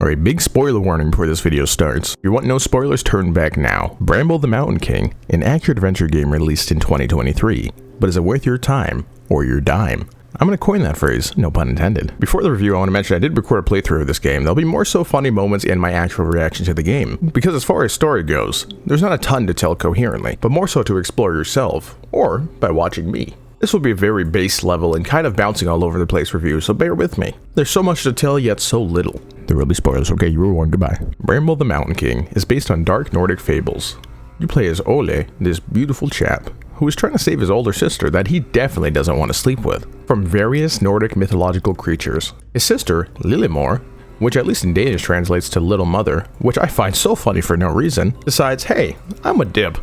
Alright, big spoiler warning before this video starts. If you want no spoilers, turn back now. Bramble the Mountain King, an action-adventure game released in 2023. But is it worth your time or your dime? I'm going to coin that phrase, no pun intended. Before the review, I want to mention I did record a playthrough of this game. There'll be more so funny moments in my actual reaction to the game. Because as far as story goes, there's not a ton to tell coherently, but more so to explore yourself, or by watching me. This will be a very base level and kind of bouncing all over the place review, so bear with me. There's so much to tell, yet so little. There will be spoilers, okay, you were warned, goodbye. Bramble the Mountain King is based on dark Nordic fables. You play as Ole, this beautiful chap, who is trying to save his older sister that he definitely doesn't want to sleep with, from various Nordic mythological creatures. His sister, Lillemor, which at least in Danish translates to Little Mother, which I find so funny for no reason, decides, hey, I'm a dip,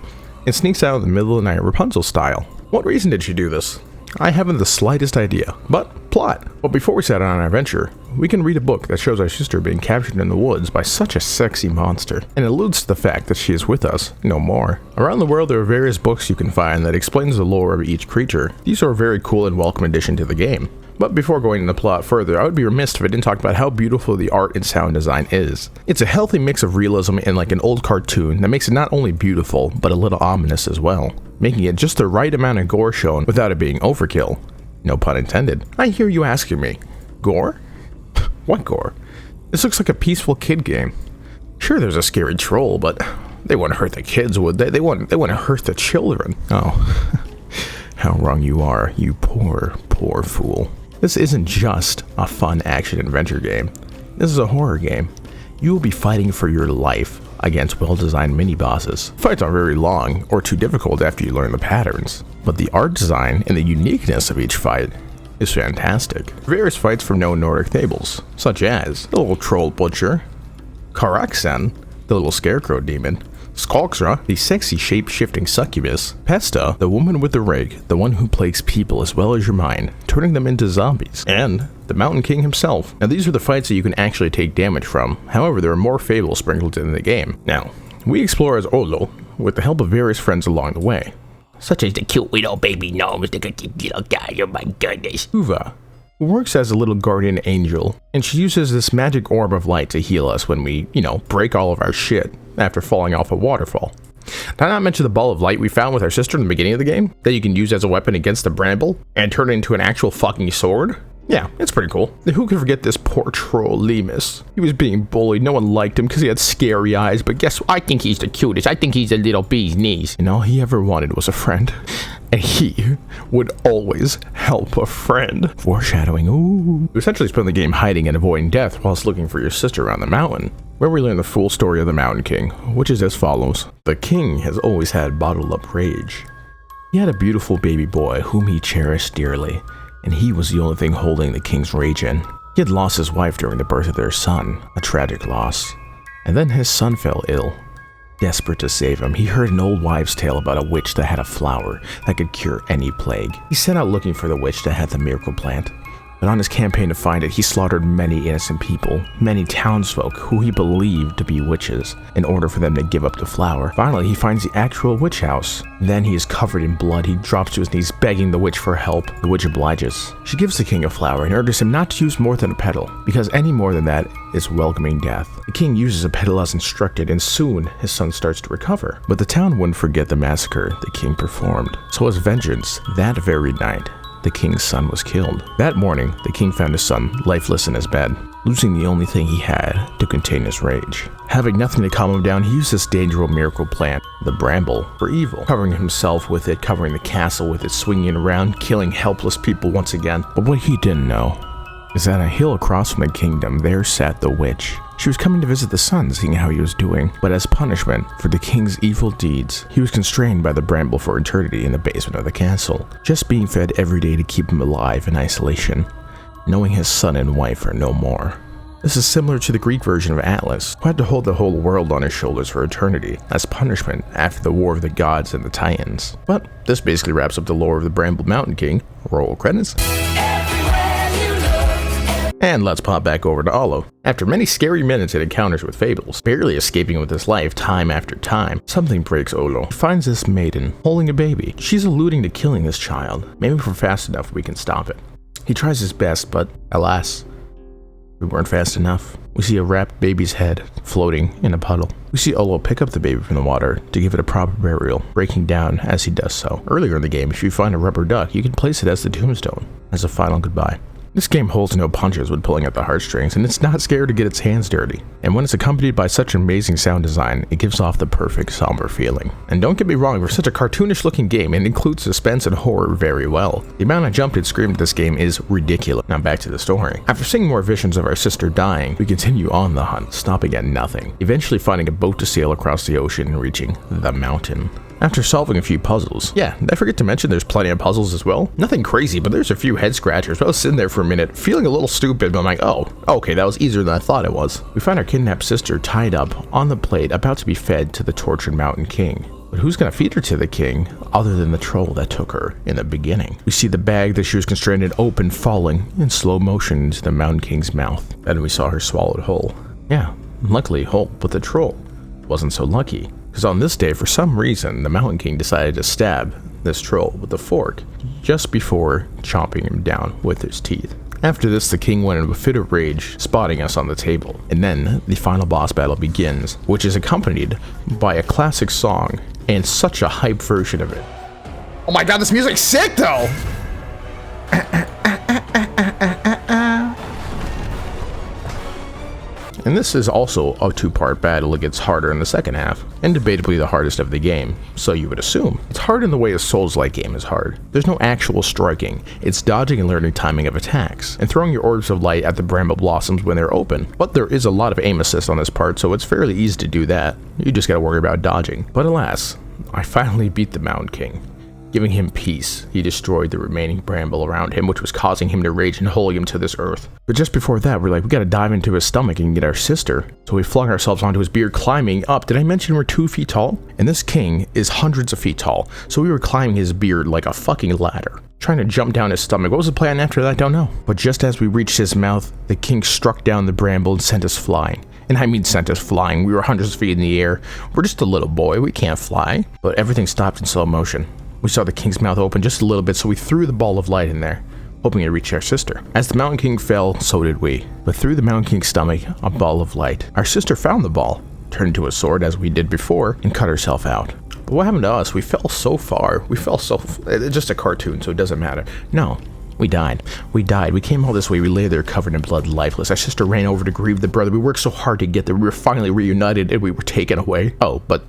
and sneaks out in the middle of the night Rapunzel style. What reason did she do this? I haven't the slightest idea, but plot. But before we set out on our adventure, we can read a book that shows our sister being captured in the woods by such a sexy monster, and alludes to the fact that she is with us no more. Around the world there are various books you can find that explains the lore of each creature. These are a very cool and welcome addition to the game. But before going into the plot further, I would be remiss if I didn't talk about how beautiful the art and sound design is. It's a healthy mix of realism and like an old cartoon that makes it not only beautiful, but a little ominous as well, making it just the right amount of gore shown without it being overkill. No pun intended. I hear you asking me, gore? What gore? This looks like a peaceful kid game. Sure, there's a scary troll, but they wouldn't hurt the kids, would they? They wouldn't hurt the children. Oh, how wrong you are, you poor, poor fool. This isn't just a fun action-adventure game. This is a horror game. You will be fighting for your life against well-designed mini-bosses. Fights aren't very long or too difficult after you learn the patterns, but the art design and the uniqueness of each fight is fantastic. Various fights from known Nordic fables, such as the little troll butcher, Karaksen, the little scarecrow demon, Skalksra, the sexy shape-shifting succubus, Pesta, the woman with the rake, the one who plagues people as well as your mind, turning them into zombies, and the Mountain King himself. Now these are the fights that you can actually take damage from, however there are more fables sprinkled in the game. Now, we explore as Olo, with the help of various friends along the way, such as the cute little baby gnome, the little guy, oh my goodness, Uva, who works as a little guardian angel, and she uses this magic orb of light to heal us when we, break all of our shit after falling off a waterfall. Did I not mention the ball of light we found with our sister in the beginning of the game that you can use as a weapon against the bramble and turn it into an actual fucking sword? Yeah, it's pretty cool. Who could forget this poor troll Lemus? He was being bullied, no one liked him because he had scary eyes, but guess what? I think he's the cutest. I think he's a little bee's knees. And all he ever wanted was a friend. And he would always help a friend. Foreshadowing, ooh. You essentially spend the game hiding and avoiding death whilst looking for your sister around the mountain, where we learn the full story of the Mountain King, which is as follows. The king has always had bottled up rage. He had a beautiful baby boy whom he cherished dearly, and he was the only thing holding the king's rage in. He had lost his wife during the birth of their son, a tragic loss, and then his son fell ill. Desperate to save him, he heard an old wives' tale about a witch that had a flower that could cure any plague. He set out looking for the witch that had the miracle plant, but on his campaign to find it, he slaughtered many innocent people, many townsfolk who he believed to be witches, in order for them to give up the flower. Finally, he finds the actual witch house. Then he is covered in blood. He drops to his knees begging the witch for help. The witch obliges. She gives the king a flower and urges him not to use more than a petal, because any more than that is welcoming death. The king uses a petal as instructed, and soon his son starts to recover. But the town wouldn't forget the massacre the king performed. So as vengeance, that very night, the king's son was killed. That morning, the king found his son lifeless in his bed, losing the only thing he had to contain his rage. Having nothing to calm him down, he used this dangerous miracle plant, the bramble, for evil, covering himself with it, covering the castle with it, swinging around, killing helpless people once again. But what he didn't know is that on a hill across from the kingdom, there sat the witch. She was coming to visit the son, seeing how he was doing, but as punishment for the king's evil deeds, he was constrained by the bramble for eternity in the basement of the castle, just being fed every day to keep him alive in isolation, knowing his son and wife are no more. This is similar to the Greek version of Atlas, who had to hold the whole world on his shoulders for eternity, as punishment after the War of the Gods and the Titans. But this basically wraps up the lore of the Bramble Mountain King. Roll credits. And let's pop back over to Olo. After many scary minutes and encounters with fables, barely escaping with his life time after time, something breaks Olo. He finds this maiden holding a baby. She's alluding to killing this child. Maybe if we're fast enough we can stop it. He tries his best, but alas, We weren't fast enough. We see a wrapped baby's head floating in a puddle. We see Olo pick up the baby from the water to give it a proper burial, breaking down as he does so. Earlier in the game, if you find a rubber duck, you can place it as the tombstone, as a final goodbye. This game holds no punches when pulling at the heartstrings, and it's not scared to get its hands dirty. And when it's accompanied by such amazing sound design, it gives off the perfect somber feeling. And don't get me wrong, for such a cartoonish looking game, it includes suspense and horror very well. The amount I jumped and screamed at this game is ridiculous. Now back to the story. After seeing more visions of our sister dying, we continue on the hunt, stopping at nothing, eventually finding a boat to sail across the ocean and reaching the mountain. After solving a few puzzles, yeah, did I forget to mention there's plenty of puzzles as well? Nothing crazy, but there's a few head scratchers. I was sitting there for a minute, feeling a little stupid, but I'm like, oh, okay, that was easier than I thought it was. We find our kidnapped sister tied up on the plate, about to be fed to the tortured Mountain King. But who's gonna feed her to the king, other than the troll that took her in the beginning? We see the bag that she was constrained in open, falling in slow motion into the Mountain King's mouth. Then we saw her swallowed whole. Yeah, luckily whole, but the troll wasn't so lucky. Because on this day, for some reason, the Mountain King decided to stab this troll with a fork just before chomping him down with his teeth. After this, the king went into a fit of rage, spotting us on the table. And then the final boss battle begins, which is accompanied by a classic song and such a hype version of it. Oh my god, this music's sick though! And this is also a two-part battle. It gets harder in the second half, and debatably the hardest of the game, so you would assume. It's hard in the way a Souls-like game is hard. There's no actual striking, it's dodging and learning timing of attacks, and throwing your orbs of light at the bramble blossoms when they're open. But there is a lot of aim assist on this part, so it's fairly easy to do that. You just gotta worry about dodging. But alas, I finally beat the Mountain King. Giving him peace, he destroyed the remaining bramble around him, which was causing him to rage and holding him to this earth. But just before that, we're like, we gotta dive into his stomach and get our sister. So we flung ourselves onto his beard, climbing up. Did I mention we're 2 feet tall? And this king is hundreds of feet tall, so we were climbing his beard like a fucking ladder, trying to jump down his stomach. What was the plan after that? I don't know. But just as we reached his mouth, the king struck down the bramble and sent us flying. And I mean sent us flying. We were hundreds of feet in the air. We're just a little boy, we can't fly. But everything stopped in slow motion. We saw the king's mouth open just a little bit, so we threw the ball of light in there, hoping to reach our sister. As the Mountain King fell, so did we. But through the Mountain King's stomach, a ball of light. Our sister found the ball, turned into a sword as we did before, and cut herself out. But what happened to us? We fell so far. It's just a cartoon, so it doesn't matter. No. We died. We came all this way. We lay there covered in blood, lifeless. Our sister ran over to grieve the brother. We worked so hard to get there. We were finally reunited, and we were taken away. Oh, but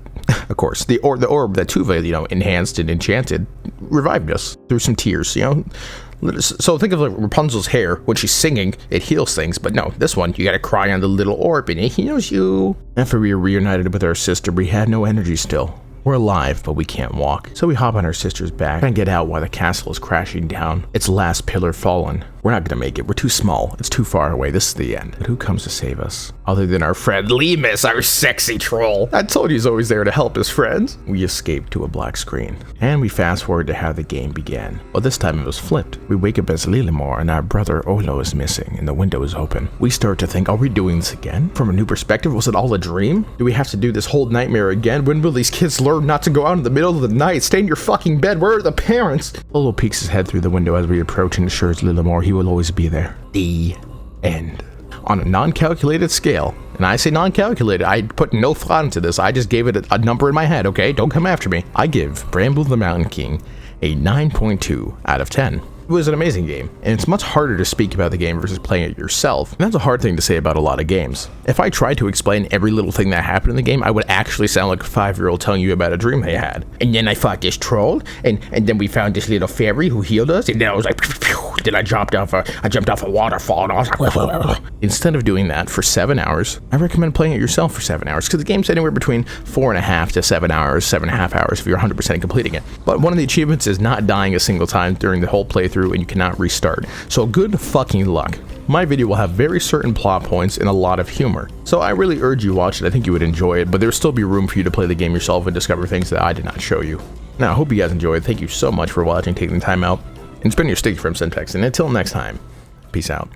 of course, the orb that Tuva, enhanced and enchanted, revived us through some tears, So think of like Rapunzel's hair. When she's singing, it heals things. But no, this one, you gotta cry on the little orb, and it heals you. After we were reunited with our sister, we had no energy still. We're alive, but we can't walk. So we hop on our sister's back and get out while the castle is crashing down. Its last pillar fallen. We're not gonna make it. We're too small. It's too far away. This is the end. But who comes to save us? Other than our friend Lemus, our sexy troll. I told you he's always there to help his friends. We escape to a black screen. And we fast forward to how the game began. Well, this time it was flipped. We wake up as Lilimor and our brother Olo is missing and the window is open. We start to think, are we doing this again? From a new perspective, was it all a dream? Do we have to do this whole nightmare again? When will these kids learn not to go out in the middle of the night? Stay in your fucking bed. Where are the parents? Olo peeks his head through the window as we approach and assures Lilimor he will always be there. The end. On a non-calculated scale, and I say non-calculated, I put no thought into this, I just gave it a number in my head, okay? Don't come after me. I give Bramble the Mountain King a 9.2 out of 10. It was an amazing game, and it's much harder to speak about the game versus playing it yourself, and that's a hard thing to say about a lot of games. If I tried to explain every little thing that happened in the game, I would actually sound like a 5-year-old telling you about a dream they had. And then I fought this troll, and then we found this little fairy who healed us, and then I was like, then I jumped off a waterfall, and I was like, Instead of doing that for 7 hours, I recommend playing it yourself for 7 hours, because the game's anywhere between 4.5 to 7 hours, 7.5 hours if you're 100% completing it. But one of the achievements is not dying a single time during the whole playthrough, and you cannot restart. So good fucking luck. My video will have very certain plot points and a lot of humor. So I really urge you watch it. I think you would enjoy it, but there'll still be room for you to play the game yourself and discover things that I did not show you. Now, I hope you guys enjoyed. Thank you so much for watching, taking the time out, and spend your sticky from syntax. And until next time, peace out.